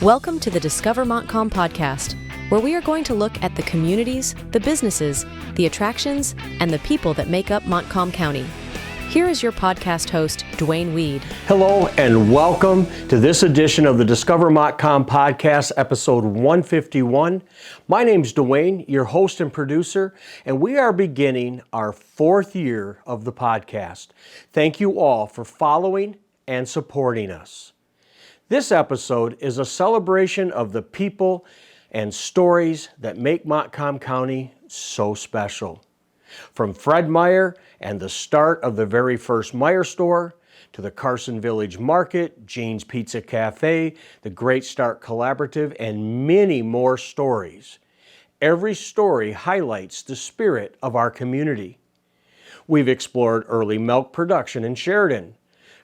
Welcome to the Discover Montcalm podcast, where we are going to look at the communities, the businesses, the attractions, and the people that make up Montcalm County. Here is your podcast host, Dwayne Weed. Hello and welcome to this edition of the Discover Montcalm podcast, episode 151. My name's Dwayne, your host and producer, and we are beginning our fourth year of the podcast. Thank you all for following and supporting us. This episode is a celebration of the people and stories that make Montcalm County so special. From Fred Meijer and the start of the very first Meijer store, to the Carson Village Market, Jane's Pizza Café, the Great Start Collaborative, and many more stories. Every story highlights the spirit of our community. We've explored early milk production in Sheridan,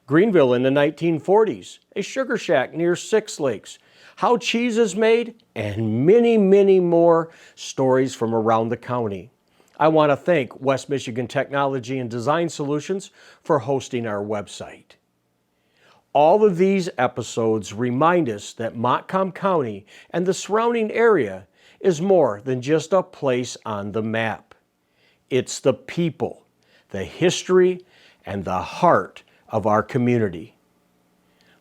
Greenville in the 1940s, a sugar shack near Six Lakes, how cheese is made, and many, many more stories from around the county. I want to thank West Michigan Technology and Design Solutions for hosting our website. All of these episodes remind us that Montcalm County and the surrounding area is more than just a place on the map. It's the people, the history, and the heart of our community.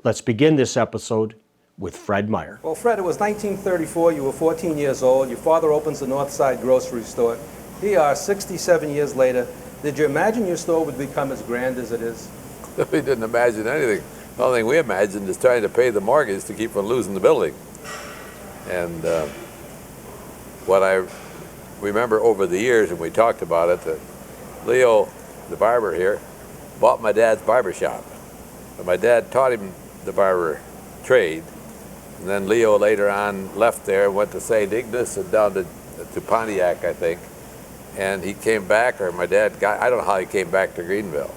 Let's begin this episode with Fred Meijer. Well, Fred, it was 1934. You were 14 years old. Your father opens the Northside grocery store. Here you are 67 years later. Did you imagine your store would become as grand as it is? We didn't imagine anything. The only thing we imagined is trying to pay the mortgage to keep from losing the building. And what I remember over the years, and we talked about it, that Leo, the barber here, bought my dad's barber shop. And my dad taught him the barber trade. And then Leo later on left there, went to St. Ignace and down to Pontiac, I think. And he came back, or my dad got, I don't know how he came back to Greenville.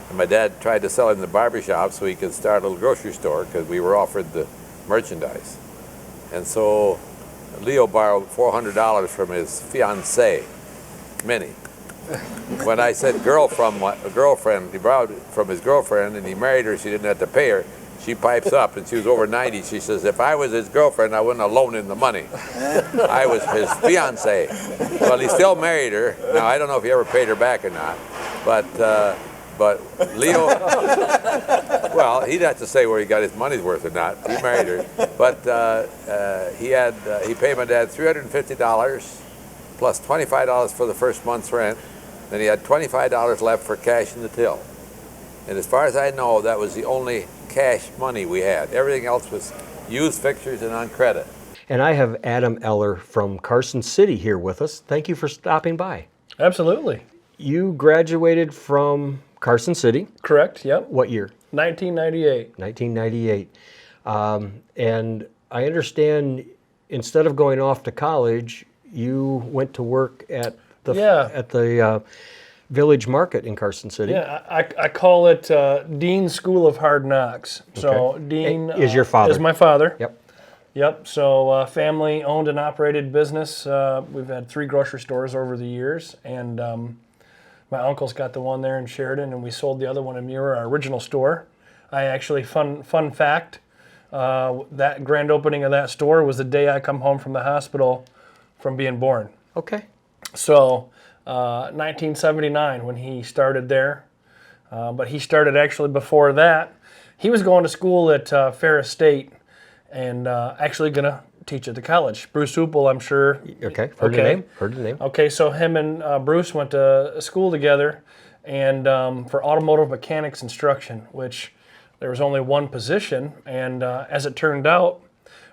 And my dad tried to sell him the barber shop so he could start a little grocery store because we were offered the merchandise. And so Leo borrowed $400 from his fiancée, Minnie. When I said girlfriend, he borrowed it from his girlfriend and he married her, she didn't have to pay her. She pipes up and she was over 90. She says, if I was his girlfriend, I wouldn't have loaned him the money. I was his fiancée. Well, he still married her. Now, I don't know if he ever paid her back or not. But Leo, well, he'd have to say where he got his money's worth or not. He married her. But he paid my dad $350 plus $25 for the first month's rent. Then he had $25 left for cash in the till. And as far as I know, that was the only cash money we had. Everything else was used fixtures and on credit. And I have Adam Eller from Carson City here with us. Thank you for stopping by. Absolutely. You graduated from Carson City. Correct, yep. What year? 1998. 1998. And I understand instead of going off to college, you went to work at the Village Market in Carson City. Yeah, I call it Dean's School of Hard Knocks. So Okay. Dean Is your father? Is my father. Yep. So family owned and operated business. We've had 3 grocery stores over the years, and my uncle's got the one there in Sheridan, and we sold the other one in Muir, our original store. I actually, fun fact, that grand opening of that store was the day I come home from the hospital from being born. Okay. So 1979 when he started there, but he started actually before that. He was going to school at Ferris State and actually going to teach at the college. Bruce Hoople, I'm sure. Okay, heard the name. Okay, so him and Bruce went to school together and for automotive mechanics instruction, which there was only one position. And as it turned out,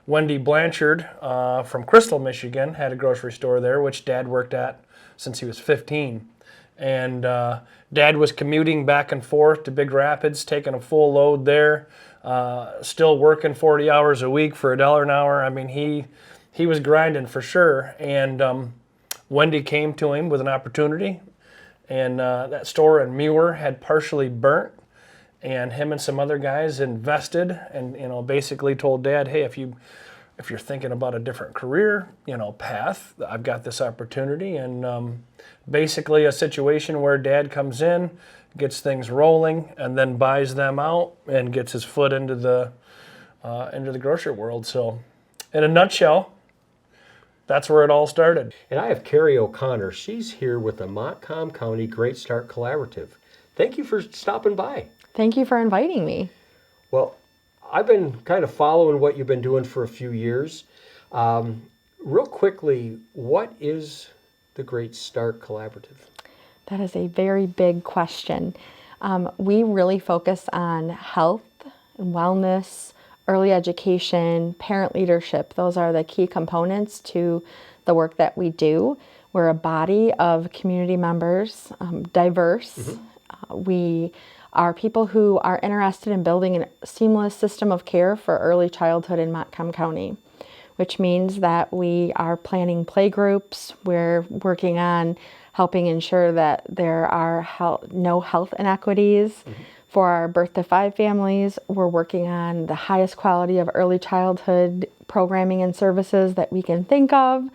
Wendy Blanchard from Crystal, Michigan, had a grocery store there, which Dad worked at since he was 15. And Dad was commuting back and forth to Big Rapids, taking a full load there, still working 40 hours a week for $1 an hour. I mean, he was grinding for sure. And Wendy came to him with an opportunity, and that store in Muir had partially burnt. And him and some other guys invested and basically told Dad, hey, if you're thinking about a different career path, I've got this opportunity. And basically a situation where Dad comes in, gets things rolling, and then buys them out and gets his foot into the into the grocery world. So in a nutshell, that's where it all started. And I have Cari O'Connor. She's here with the Montcalm County Great Start Collaborative. Thank you for stopping by. Thank you for inviting me. Well, I've been kind of following what you've been doing for a few years. Real quickly, what is the Great Start Collaborative? That is a very big question. We really focus on health and wellness, early education, parent leadership. Those are the key components to the work that we do. We're a body of community members, diverse. We are people who are interested in building a seamless system of care for early childhood in Montcalm County, which means that we are planning playgroups. We're working on helping ensure that there are no health inequities. For our birth to 5 families, we're working on the highest quality of early childhood programming and services that we can think of.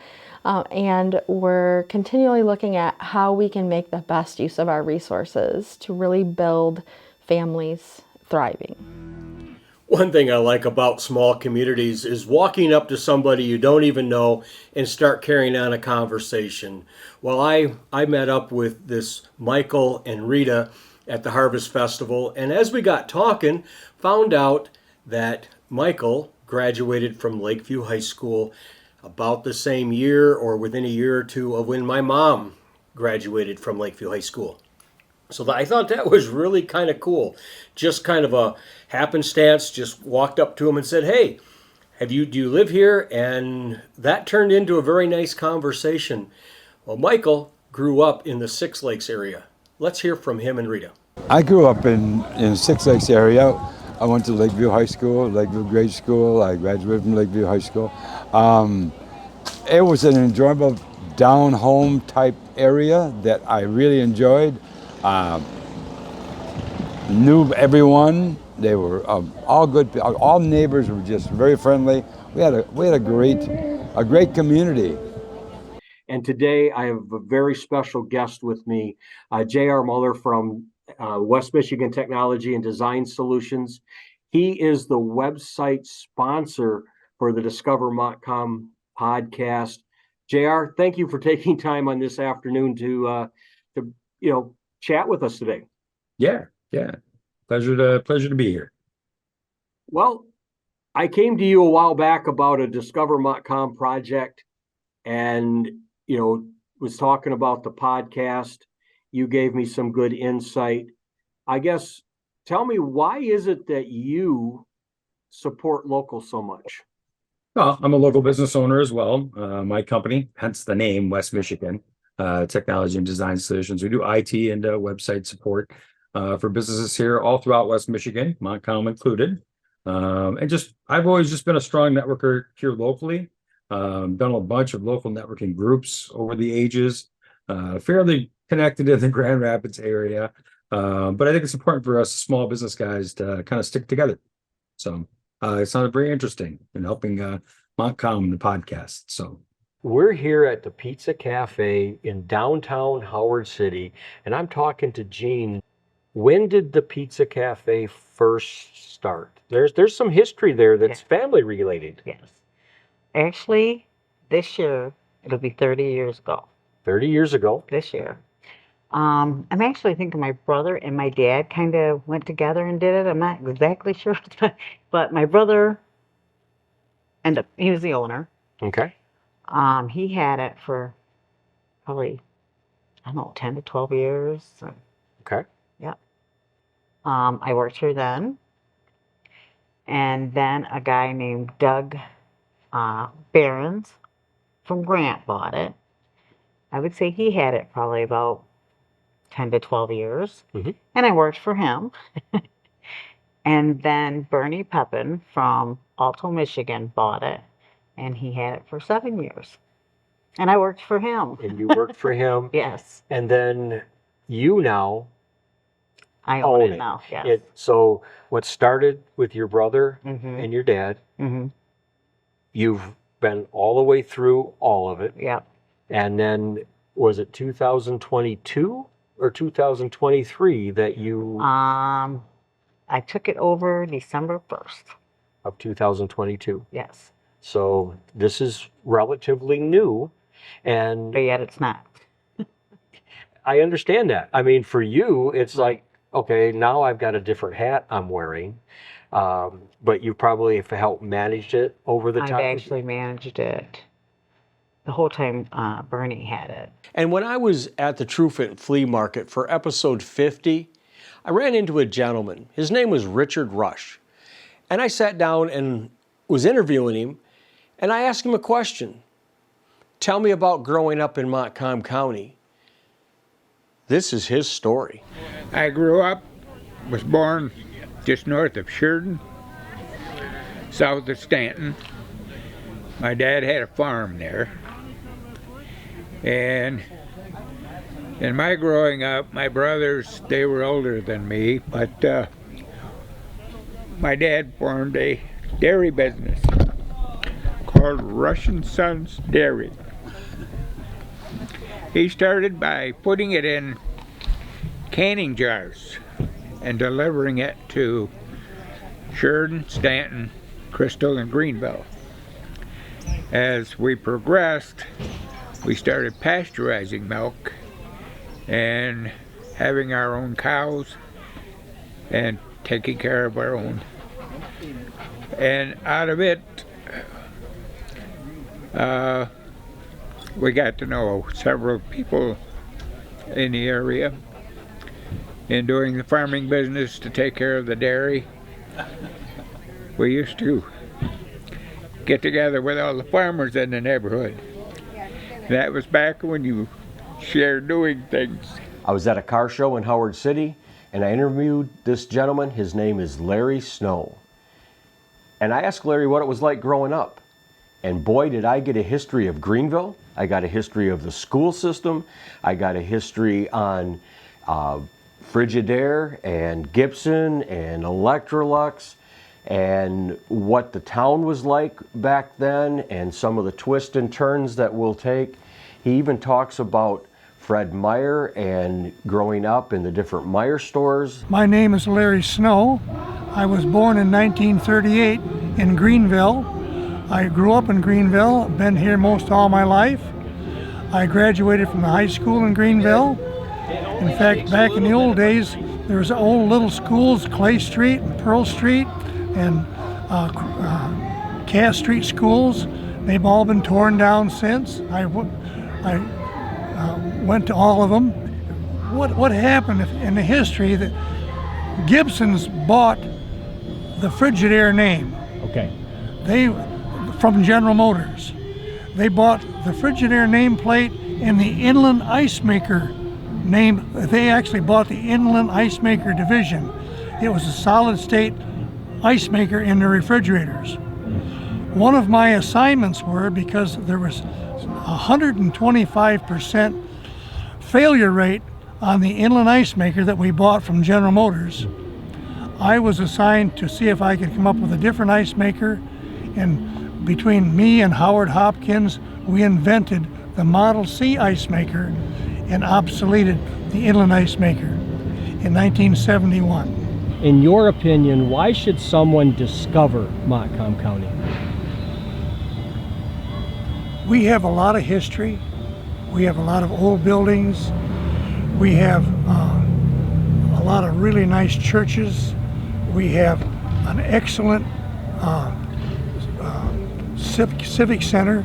And we're continually looking at how we can make the best use of our resources to really build families thriving. One thing I like about small communities is walking up to somebody you don't even know and start carrying on a conversation. Well, I met up with this Michael and Rita at the Harvest Festival, and as we got talking, found out that Michael graduated from Lakeview High School about the same year or within a year or two of when my mom graduated from Lakeview High School. So I thought that was really kind of cool. Just kind of a happenstance, just walked up to him and said, hey, do you live here? And that turned into a very nice conversation. Well, Michael grew up in the Six Lakes area. Let's hear from him and Rita. I grew up in Six Lakes area. I went to Lakeview High School, Lakeview Grade School. I graduated from Lakeview High School. It was an enjoyable down-home type area that I really enjoyed. Knew everyone. They were all good. All neighbors were just very friendly. We had a great community. And today I have a very special guest with me, J.R. Muller from West Michigan Technology and Design Solutions. He is the website sponsor for the Discover Montcalm podcast. J.R., thank you for taking time on this afternoon to chat with us today. Yeah. Pleasure to be here. Well, I came to you a while back about a Discover Montcalm project and, was talking about the podcast. You gave me some good insight. I guess, tell me, why is it that you support local so much? Well, I'm a local business owner as well. My company, hence the name, West Michigan Technology and Design Solutions. We do IT and website support for businesses here all throughout West Michigan, Montcalm included. I've always just been a strong networker here locally. Done a bunch of local networking groups over the ages, fairly connected in the Grand Rapids area. But I think it's important for us small business guys to kind of stick together. So it sounded very interesting in helping Montcalm, the podcast. So we're here at the Pizza Café in downtown Howard City, and I'm talking to Gene. When did the Pizza Café first start? There's some history there that's family related. Yes. Actually, this year, it'll be 30 years ago. 30 years ago. This year. I'm actually thinking my brother and my dad kind of went together and did it. I'm not exactly sure, but my brother he was the owner. Okay. He had it for probably, 10 to 12 years. Okay. Yep. I worked here then. And then a guy named Doug Barons from Grant bought it. I would say he had it probably about 10 to 12 years. Mm-hmm. And I worked for him. And then Bernie Pepin from Alto, Michigan bought it. And he had it for 7 years. And I worked for him. And you worked for him. Yes. And then you now I own it now, yes. So what started with your brother and your dad, you've been all the way through all of it. Yep. And then was it 2022 or 2023 that you... I took it over December 1st. of 2022. Yes, So this is relatively new, and but yet it's not. I understand that. I mean, for you, it's like, okay, now I've got a different hat I'm wearing, but you probably have helped manage it over the I've time. actually managed it the whole time Bernie had it. And when I was at the Truefit Flea Market for episode 50, I ran into a gentleman. His name was Richard Rush. And I sat down and was interviewing him, and I asked him a question. Tell me about growing up in Montcalm County. This is his story. I grew up, was born just north of Sheridan, south of Stanton. My dad had a farm there. And in my growing up, my brothers, they were older than me, but my dad formed a dairy business called Rush & Sons Dairy. He started by putting it in canning jars and delivering it to Sheridan, Stanton, Crystal, and Greenville. As we progressed, we started pasteurizing milk and having our own cows and taking care of our own. And out of it, we got to know several people in the area in doing the farming business to take care of the dairy. We used to get together with all the farmers in the neighborhood. That was back when you shared doing things. I was at a car show in Howard City, and I interviewed this gentleman. His name is Larry Snow. And I asked Larry what it was like growing up. And boy, did I get a history of Greenville. I got a history of the school system. I got a history on Frigidaire and Gibson and Electrolux and what the town was like back then and some of the twists and turns that we'll take. He even talks about Fred Meijer and growing up in the different Meijer stores. My name is Larry Snow. I was born in 1938 in Greenville. I grew up in Greenville, been here most all my life. I graduated from the high school in Greenville. In fact, back in the old days, there was old little schools, Clay Street and Pearl Street and Cass Street schools. They've all been torn down since. I went to all of them. What happened in the history that Gibson's bought the Frigidaire name. Okay. From General Motors. They bought the Frigidaire nameplate and the Inland Ice Maker name. They actually bought the Inland Ice Maker division. It was a solid state ice maker in the refrigerators. One of my assignments were, because there was 125% failure rate on the Inland Ice Maker that we bought from General Motors, I was assigned to see if I could come up with a different ice maker, and between me and Howard Hopkins, we invented the Model C ice maker and obsoleted the Inland Ice Maker in 1971. In your opinion, why should someone discover Montcalm County? We have a lot of history. We have a lot of old buildings. We have a lot of really nice churches. We have an excellent civic center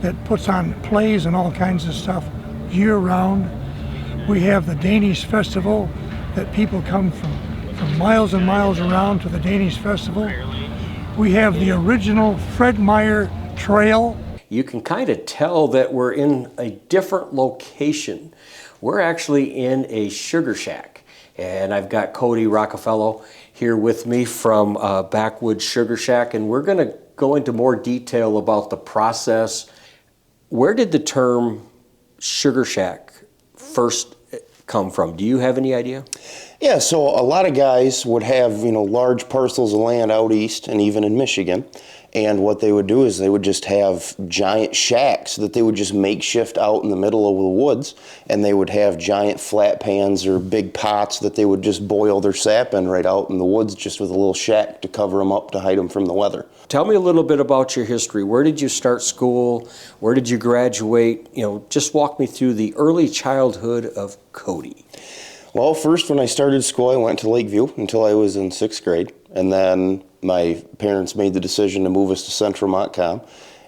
that puts on plays and all kinds of stuff year-round. We have the Danish Festival that people come from miles and miles around to the Danish Festival. We have the original Fred Meijer Trail. You can kind of tell that we're in a different location. We're actually in a sugar shack, and I've got Cody Rockefeller here with me from Backwoods Sugar Shack, and we're going to go into more detail about the process. Where did the term sugar shack first come from? Do you have any idea? Yeah, so a lot of guys would have, large parcels of land out east and even in Michigan. And what they would do is they would just have giant shacks that they would just makeshift out in the middle of the woods. And they would have giant flat pans or big pots that they would just boil their sap in right out in the woods, just with a little shack to cover them up to hide them from the weather. Tell me a little bit about your history. Where did you start school? Where did you graduate? Just walk me through the early childhood of Cody. Well, first when I started school, I went to Lakeview until I was in 6th grade. And then my parents made the decision to move us to Central Montcalm.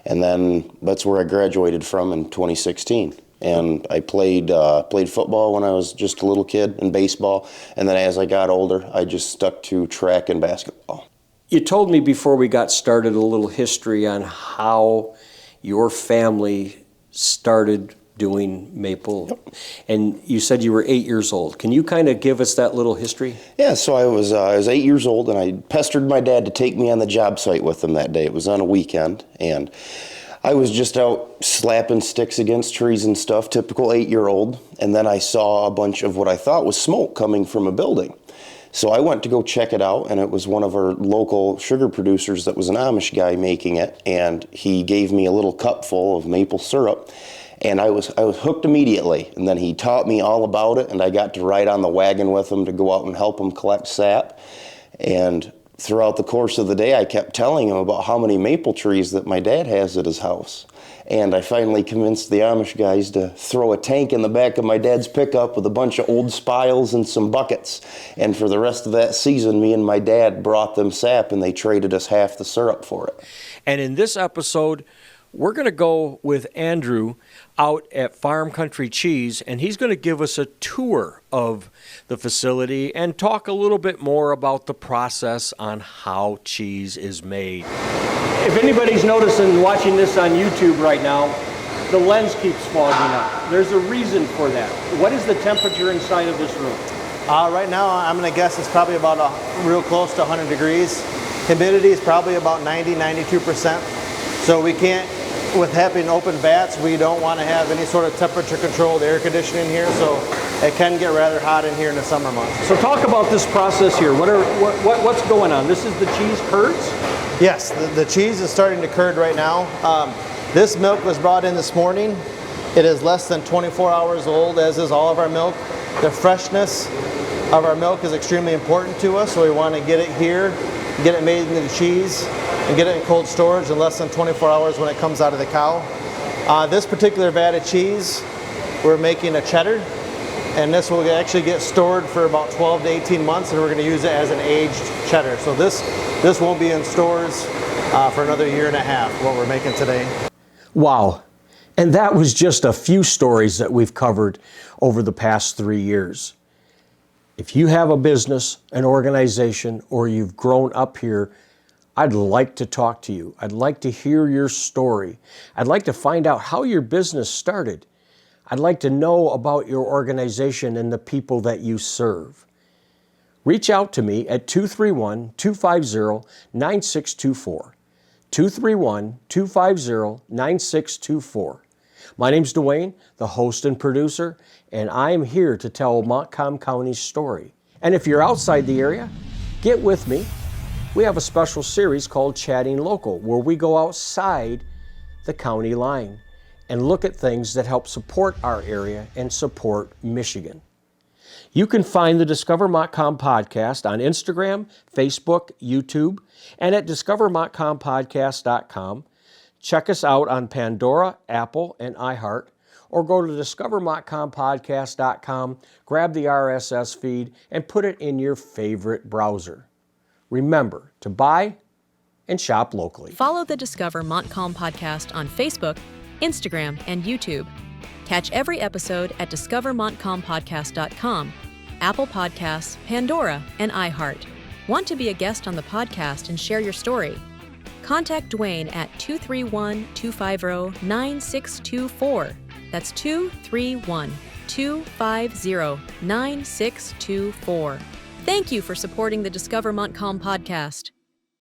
And then that's where I graduated from in 2016. And I played football when I was just a little kid and baseball. And then as I got older, I just stuck to track and basketball. You told me before we got started a little history on how your family started doing maple. Yep. And you said you were 8 years old. Can you kind of give us that little history? Yeah, so I was 8 years old, and I pestered my dad to take me on the job site with him that day. It was on a weekend, and I was just out slapping sticks against trees and stuff, typical 8-year-old, and then I saw a bunch of what I thought was smoke coming from a building. So I went to go check it out, and it was one of our local sugar producers that was an Amish guy making it, and he gave me a little cup full of maple syrup. And I was hooked immediately, and then he taught me all about it, and I got to ride on the wagon with him to go out and help him collect sap. And throughout the course of the day, I kept telling him about how many maple trees that my dad has at his house. And I finally convinced the Amish guys to throw a tank in the back of my dad's pickup with a bunch of old spiles and some buckets. And for the rest of that season, me and my dad brought them sap, and they traded us half the syrup for it. And in this episode, we're going to go with Andrew out at Farm Country Cheese, and he's going to give us a tour of the facility and talk a little bit more about the process on how cheese is made. If anybody's noticing watching this on YouTube right now, the lens keeps fogging up. There's a reason for that. What is the temperature inside of this room? Right now, I'm going to guess it's probably about real close to 100 degrees. Humidity is probably about 90-92%. So we can't, with having open vats, we don't want to have any sort of temperature controlled air conditioning here, so it can get rather hot in here in the summer months. So talk about this process here. What's going on? This is the cheese curds? Yes, the cheese is starting to curd right now. This milk was brought in this morning. It is less than 24 hours old, as is all of our milk. The freshness of our milk is extremely important to us, so we want to get it here, get it made into the cheese, and get it in cold storage in less than 24 hours when it comes out of the cow. This particular vat of cheese, we're making a cheddar, and this will actually get stored for about 12 to 18 months, and we're going to use it as an aged cheddar. So this won't be in stores for another year and a half, what we're making today. Wow. And that was just a few stories that we've covered over the past 3 years. If you have a business, an organization, or you've grown up here, I'd like to talk to you. I'd like to hear your story. I'd like to find out how your business started. I'd like to know about your organization and the people that you serve. Reach out to me at 231-250-9624. 231-250-9624. My name's Dwayne, the host and producer, and I'm here to tell Montcalm County's story. And if you're outside the area, get with me. We have a special series called Chatting Local, where we go outside the county line and look at things that help support our area and support Michigan. You can find the Discover Montcalm podcast on Instagram, Facebook, YouTube, and at discovermontcalmpodcast.com. Check us out on Pandora, Apple, and iHeart, or go to discovermontcalmpodcast.com, grab the RSS feed, and put it in your favorite browser. Remember to buy and shop locally. Follow the Discover Montcalm podcast on Facebook, Instagram, and YouTube. Catch every episode at discovermontcalmpodcast.com, Apple Podcasts, Pandora, and iHeart. Want to be a guest on the podcast and share your story? Contact Dwayne at 231-250-9624. That's 231-250-9624. Thank you for supporting the Discover Montcalm podcast.